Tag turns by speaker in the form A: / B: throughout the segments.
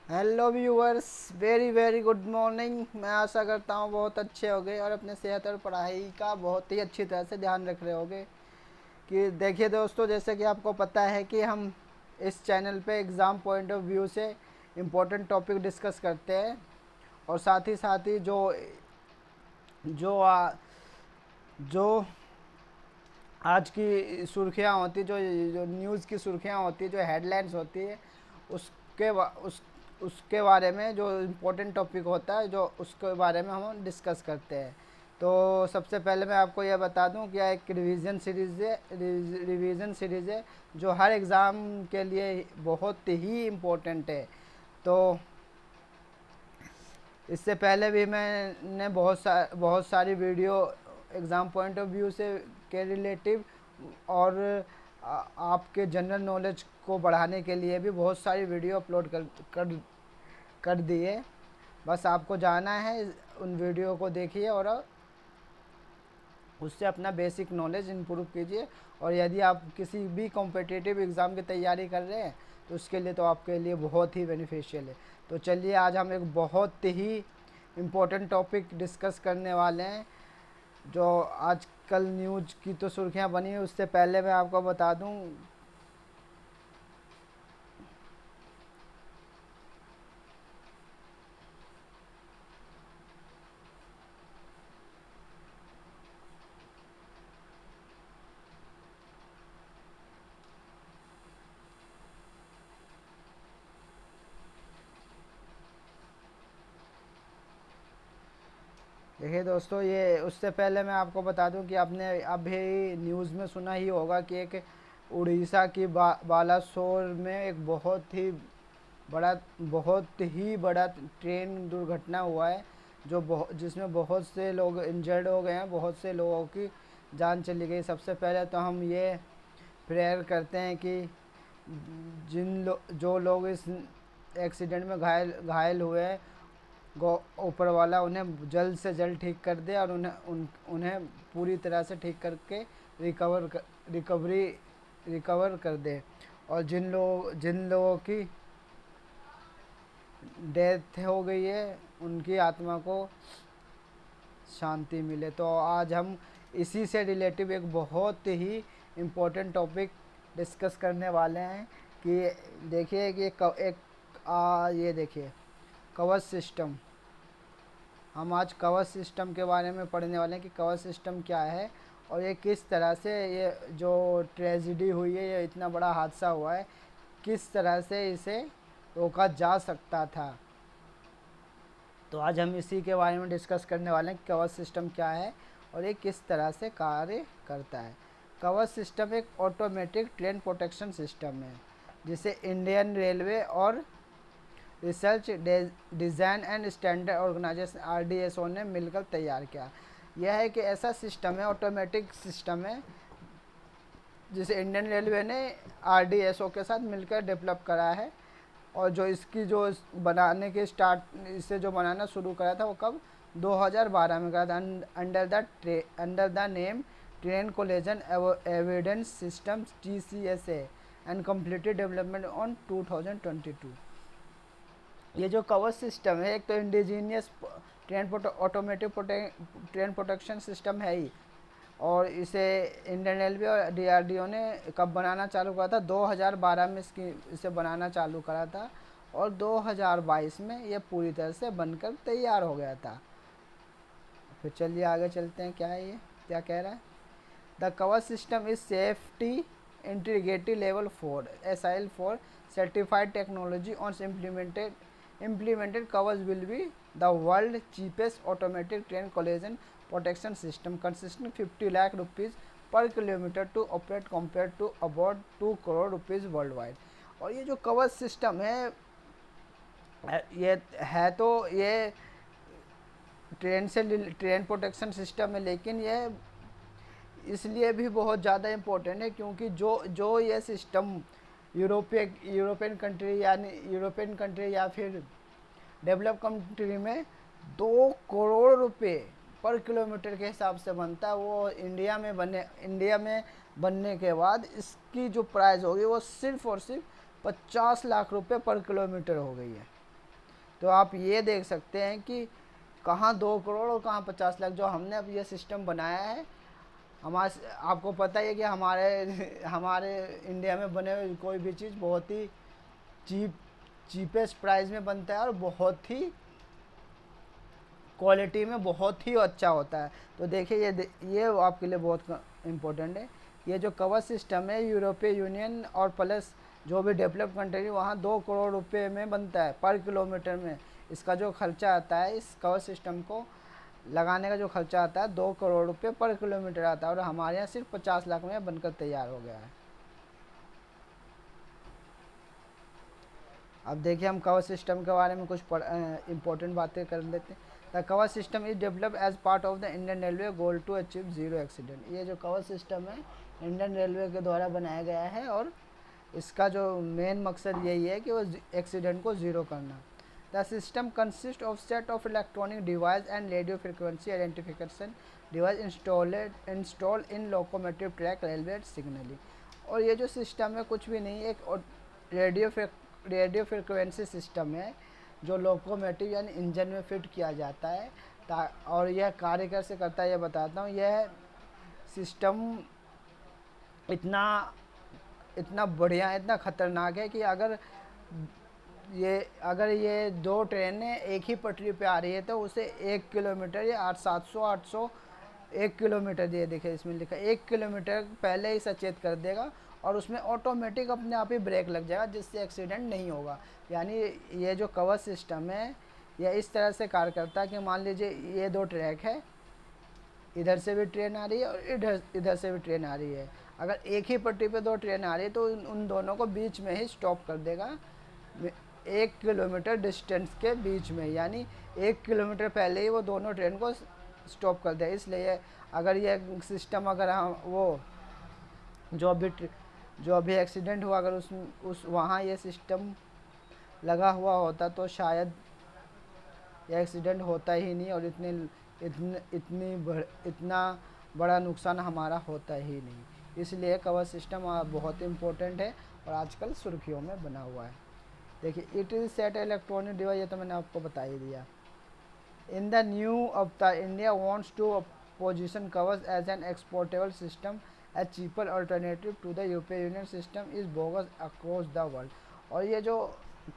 A: Hello viewers, very very good morning. मैं आशा करता हूँ बहुत अच्छे होंगे और अपने सेहत और पढ़ाई का बहुत ही अच्छी तरह से ध्यान रख रहे होंगे। कि देखिए दोस्तों, जैसे कि आपको पता है कि हम इस चैनल पे एग्ज़ाम पॉइंट ऑफ व्यू से इम्पोर्टेंट टॉपिक डिस्कस करते हैं। और साथ ही जो आ, जो आज की सुर्खियाँ होती, जो जो न्यूज़ की सुर्खियाँ होती, जो हेडलाइंस होती है, उसके उसके बारे में जो इम्पोर्टेंट टॉपिक होता है, जो उसके बारे में हम डिस्कस करते हैं। तो सबसे पहले मैं आपको यह बता दूं कि यह एक रिवीजन सीरीज़ है जो हर एग्ज़ाम के लिए बहुत ही इम्पोर्टेंट है। तो इससे पहले भी मैंने बहुत सारी video exam point of view से के रिलेटिव और आपके जनरल नॉलेज को बढ़ाने के लिए भी बहुत सारी वीडियो अपलोड कर कर दिए। बस आपको जाना है, उन वीडियो को देखिए और उससे अपना बेसिक नॉलेज इम्प्रूव कीजिए। और यदि आप किसी भी कॉम्पिटिटिव एग्ज़ाम की तैयारी कर रहे हैं तो उसके लिए तो आपके लिए बहुत ही बेनिफिशियल है। तो चलिए, आज हम एक बहुत ही इम्पोर्टेंट टॉपिक डिस्कस करने वाले हैं जो आजकल न्यूज़ की तो सुर्खियां बनी है। उससे पहले मैं आपको बता दूं। देखिए दोस्तों, ये उससे पहले मैं आपको बता दूं कि आपने अभी न्यूज़ में सुना ही होगा कि एक उड़ीसा की बालासोर में एक बहुत ही बड़ा ट्रेन दुर्घटना हुआ है। जिसमें बहुत से लोग इंजर्ड हो गए हैं, बहुत से लोगों की जान चली गई। सबसे पहले तो हम ये प्रेयर करते हैं कि जो लोग इस एक्सीडेंट में घायल घायल हुए हैं, ऊपर वाला उन्हें जल्द से जल्द ठीक कर दे और उन्हें पूरी तरह से ठीक करके रिकवर कर, रिकवरी रिकवर कर दे। और जिन लोगों की डेथ हो गई है, उनकी आत्मा को शांति मिले। तो आज हम इसी से रिलेटिव एक बहुत ही इम्पोर्टेंट टॉपिक डिस्कस करने वाले हैं। कि देखिए कि ये देखिए, कवच सिस्टम। हम आज कवच सिस्टम के बारे में पढ़ने वाले हैं कि कवच सिस्टम क्या है और ये किस तरह से, ये जो ट्रेजिडी हुई है, ये इतना बड़ा हादसा हुआ है, किस तरह से इसे रोका जा सकता था। तो आज हम इसी के बारे में डिस्कस करने वाले हैं कि कवच सिस्टम क्या है और ये किस तरह से कार्य करता है। कवच सिस्टम एक ऑटोमेटिक ट्रेन प्रोटेक्शन सिस्टम है जिसे इंडियन रेलवे और research design and standard organisation RDSO ने मिलकर तैयार किया। यह है कि ऐसा सिस्टम है, ऑटोमेटिक सिस्टम है, जिसे इंडियन रेलवे ने आरडीएसओ के साथ मिलकर डेवलप करा है। और जो इसकी जो बनाने के स्टार्ट इसे जो बनाना शुरू करा था वो कब 2012 में करा था, under the name train collision evidence system TCSA and completed development on 2022। ये जो कवच सिस्टम है, एक तो indigenous automatic train protection system है ही। और इसे इंडियन रेलवे और DRDO ने कब बनाना चालू करा था? 2012 में इसे बनाना चालू करा था और 2022 में ये पूरी तरह से बनकर तैयार हो गया था। फिर चलिए आगे चलते हैं, क्या है ये, क्या कह रहा है। The cover system is safety integrated level 4 SIL 4 certified technology on implemented covers will be the world cheapest automatic train collision protection system consisting 50 lakh rupees per kilometer to operate compared to about 2 crore rupees worldwide। और ये जो cover system है, ये है तो ये train protection system है, लेकिन ये इसलिए भी बहुत ज़्यादा इम्पोर्टेंट है क्योंकि जो जो ये सिस्टम यूरोपियन कंट्री या फिर डेवलप कंट्री में 2 करोड़ रुपए पर किलोमीटर के हिसाब से बनता है, वो इंडिया में बनने के बाद इसकी जो प्राइस होगी वो सिर्फ और सिर्फ 50 लाख रुपए पर किलोमीटर हो गई है। तो आप ये देख सकते हैं कि कहाँ 2 करोड़ और कहाँ 50 लाख। जो हमने अब ये सिस्टम बनाया है, हमारे आपको पता ही है कि हमारे हमारे इंडिया में बने हुए कोई भी चीज़ बहुत ही चीपेस्ट प्राइस में बनता है और बहुत ही क्वालिटी में बहुत ही अच्छा होता है। तो देखिए ये आपके लिए बहुत इम्पोर्टेंट है। ये जो कवर सिस्टम है यूरोपीय यूनियन और प्लस जो भी डेवलप कंट्री वहाँ 2 करोड़ रुपए में बनता है पर किलोमीटर में। इसका जो खर्चा आता है इस कवर सिस्टम को लगाने का जो खर्चा आता है 2 करोड़ रुपए पर किलोमीटर आता है, और हमारे यहाँ सिर्फ 50 लाख में बनकर तैयार हो गया है। अब देखिए हम कवर सिस्टम के बारे में कुछ इम्पोर्टेंट बातें कर लेते हैं। The cover system is develop as part of the Indian railway goal to achieve zero accident. ये जो कवर सिस्टम है इंडियन रेलवे के द्वारा बनाया गया है और इसका जो मेन मकसद यही है कि वो एक्सीडेंट को ज़ीरो करना। The system consist of set of electronic device and radio frequency identification device install in locomotive track railway signalling. और ये जो सिस्टम है कुछ भी नहीं, एक रेडियो फ्रिक्वेंसी सिस्टम है जो लोकोमोटिव यानी इंजन में फिट किया जाता है। और यह कार्य कैसे करता है ये बताता हूँ। यह सिस्टम इतना इतना बढ़िया, इतना ख़तरनाक है कि अगर ये दो ट्रेनें एक ही पटरी पे आ रही है तो उसे 1 किलोमीटर या 700 1 किलोमीटर, ये देखिए इसमें लिखा 1 किलोमीटर पहले ही सचेत कर देगा और उसमें ऑटोमेटिक अपने आप ही ब्रेक लग जाएगा जिससे एक्सीडेंट नहीं होगा। यानी ये जो कवर सिस्टम है यह इस तरह से कार्य करता है कि मान लीजिए ये 2 ट्रैक है, इधर से भी ट्रेन आ रही है और इधर इधर से भी ट्रेन आ रही है। अगर एक ही पटरी पे 2 ट्रेन आ रही है तो उन दोनों को बीच में ही स्टॉप कर देगा 1 किलोमीटर डिस्टेंस के बीच में। यानी 1 किलोमीटर पहले ही वो दोनों ट्रेन को स्टॉप कर देगा। इसलिए अगर ये सिस्टम अगर हम वो जो अभी एक्सीडेंट हुआ अगर उस वहाँ ये सिस्टम लगा हुआ होता तो शायद यह एक्सीडेंट होता ही नहीं और इतना बड़ा नुकसान हमारा होता ही नहीं। इसलिए कवर सिस्टम बहुत इम्पोर्टेंट है और आजकल सुर्खियों में बना हुआ है। देखिए it is set electronic device, ये तो मैंने आपको बता ही दिया। In the new avatar India wants to position covers as an exportable system as cheaper alternative to the European union system is bogus across the world. और ये जो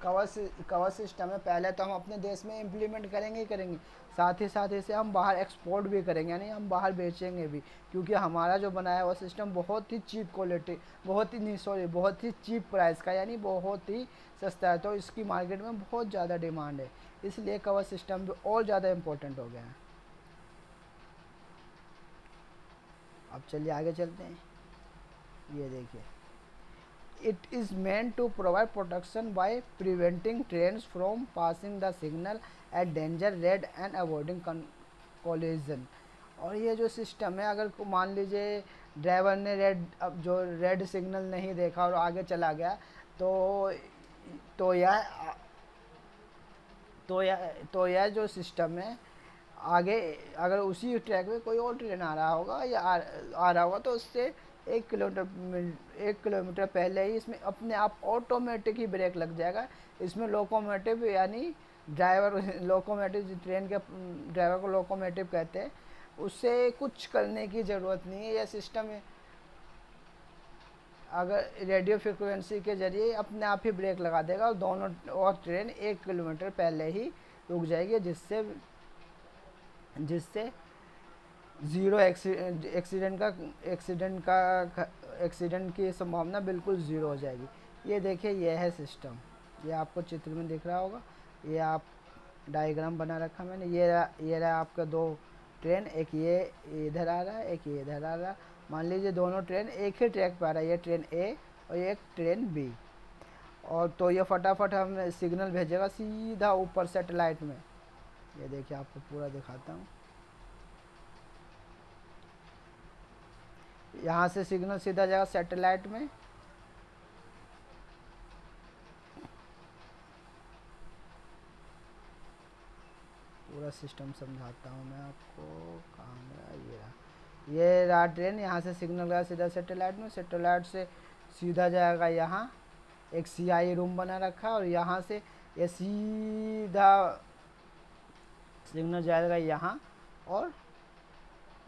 A: कवर सिस्टम है पहले तो हम अपने देश में इम्प्लीमेंट करेंगे ही करेंगे, साथ ही साथ इसे हम बाहर एक्सपोर्ट भी करेंगे, यानी हम बाहर बेचेंगे भी, क्योंकि हमारा जो बनाया हुआ सिस्टम बहुत ही चीप क्वालिटी, बहुत ही चीप प्राइस का, यानी बहुत ही सस्ता है। तो इसकी मार्केट में बहुत ज़्यादा डिमांड है, इसलिए कवर सिस्टम भी और ज़्यादा इम्पोर्टेंट हो गया है। अब चलिए आगे चलते हैं। ये देखिए it is meant to provide protection by preventing trains from passing the signal at danger red and avoiding collision। और ये जो सिस्टम है अगर मान लीजिए ड्राइवर ने रेड सिग्नल नहीं देखा और आगे चला गया तो तो यह यह जो सिस्टम है आगे अगर उसी ट्रैक में कोई और ट्रेन आ रहा होगा या आ रहा होगा तो उससे 1 किलोमीटर पहले ही इसमें अपने आप ऑटोमेटिक ही ब्रेक लग जाएगा। इसमें लोकोमोटिव यानी लोकोमोटिव ट्रेन के ड्राइवर को लोकोमोटिव कहते हैं, उससे कुछ करने की ज़रूरत नहीं है। यह सिस्टम अगर रेडियो फ्रिक्वेंसी के ज़रिए अपने आप ही ब्रेक लगा देगा और दोनों और ट्रेन 1 किलोमीटर पहले ही रुक जाएगी, जिससे ज़ीरो एक्सीडेंट की संभावना बिल्कुल ज़ीरो हो जाएगी। ये देखिए यह है सिस्टम, ये आपको चित्र में दिख रहा होगा, ये आप डायग्राम बना रखा मैंने। ये रहा आपका 2 ट्रेन, एक ये इधर आ रहा है एक ये इधर आ रहा है। मान लीजिए दोनों ट्रेन एक ही ट्रैक पर आ रहा है, ये ट्रेन ए और ये एक ट्रेन बी, और तो ये फटाफट हमें सिग्नल भेजेगा सीधा ऊपर सैटेलाइट में। ये देखिए आपको पूरा दिखाता हूँ, यहाँ से सिग्नल सीधा जाएगा सैटेलाइट में, पूरा सिस्टम समझाता हूँ मैं आपको। कहाँ गया, ये रहा ट्रेन, यहाँ से सिग्नल गया सीधा सैटेलाइट में, सैटेलाइट से सीधा जाएगा यहाँ एक CI रूम बना रखा है और यहाँ से ये सीधा सिग्नल जाएगा यहाँ और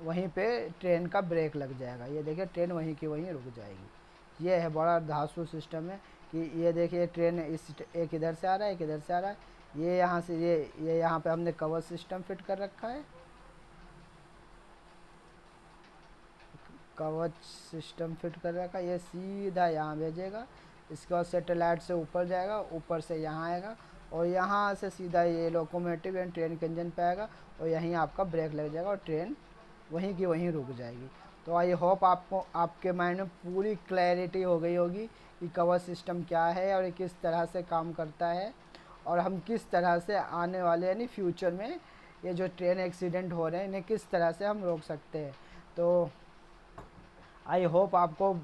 A: वहीं पे ट्रेन का ब्रेक लग जाएगा। ये देखिए ट्रेन वहीं की वहीं रुक जाएगी। ये है बड़ा धांसू सिस्टम है कि ये देखिए ट्रेन इस एक इधर से आ रहा है, एक इधर से आ रहा है। ये यहाँ से ये यहाँ पे हमने कवर सिस्टम फिट कर रखा है, कवच सिस्टम फिट कर रखा है। ये सीधा यहाँ भेजेगा, इसके बाद सैटेलाइट से ऊपर जाएगा, ऊपर से यहाँ आएगा और यहाँ से सीधा ये लोकोमोटिव यानी ट्रेन के इंजन पे आएगा और यहीं आपका ब्रेक लग जाएगा और ट्रेन वहीं की वहीं रुक जाएगी। तो आई होप आपको आपके माइंड में पूरी क्लैरिटी हो गई होगी कि कवर सिस्टम क्या है और ये किस तरह से काम करता है और हम किस तरह से आने वाले यानी फ्यूचर में ये जो ट्रेन एक्सीडेंट हो रहे हैं इन्हें किस तरह से हम रोक सकते हैं। तो आई होप आपको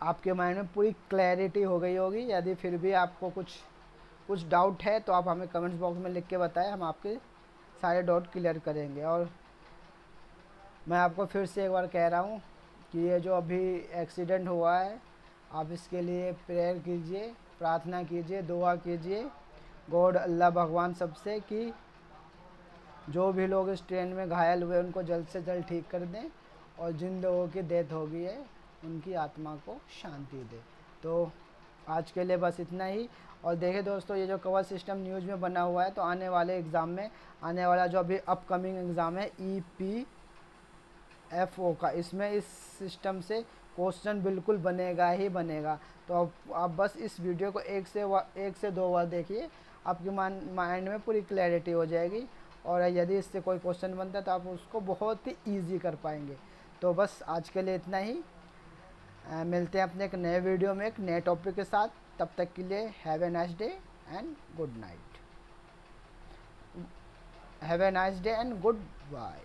A: आपके माइंड में पूरी क्लैरिटी हो गई होगी। यदि फिर भी आपको कुछ डाउट है तो आप हमें कमेंट्स बॉक्स में लिख के बताएं, हम आपके सारे डाउट क्लियर करेंगे। और मैं आपको फिर से एक बार कह रहा हूँ कि ये जो अभी एक्सीडेंट हुआ है आप इसके लिए प्रेयर कीजिए, प्रार्थना कीजिए, दुआ कीजिए गॉड अल्लाह भगवान सबसे कि जो भी लोग इस ट्रेन में घायल हुए उनको जल्द से जल्द ठीक कर दें और जिन लोगों की डेथ हो गई है उनकी आत्मा को शांति दे। तो आज के लिए बस इतना ही। और देखिए दोस्तों ये जो कवर सिस्टम न्यूज़ में बना हुआ है तो आने वाले एग्ज़ाम में आने वाला जो अभी अपकमिंग एग्ज़ाम है EPFO का, इसमें इस सिस्टम से क्वेश्चन बिल्कुल बनेगा ही बनेगा। तो आप बस इस वीडियो को एक से दो बार देखिए, आपकी माइंड में पूरी क्लैरिटी हो जाएगी और यदि इससे कोई क्वेश्चन बनता है तो आप उसको बहुत ही ईजी कर पाएंगे। तो बस आज के लिए इतना ही। मिलते हैं अपने एक नए वीडियो में एक नए टॉपिक के साथ। तब तक के लिए have a nice day and good night. Have a nice day and good bye.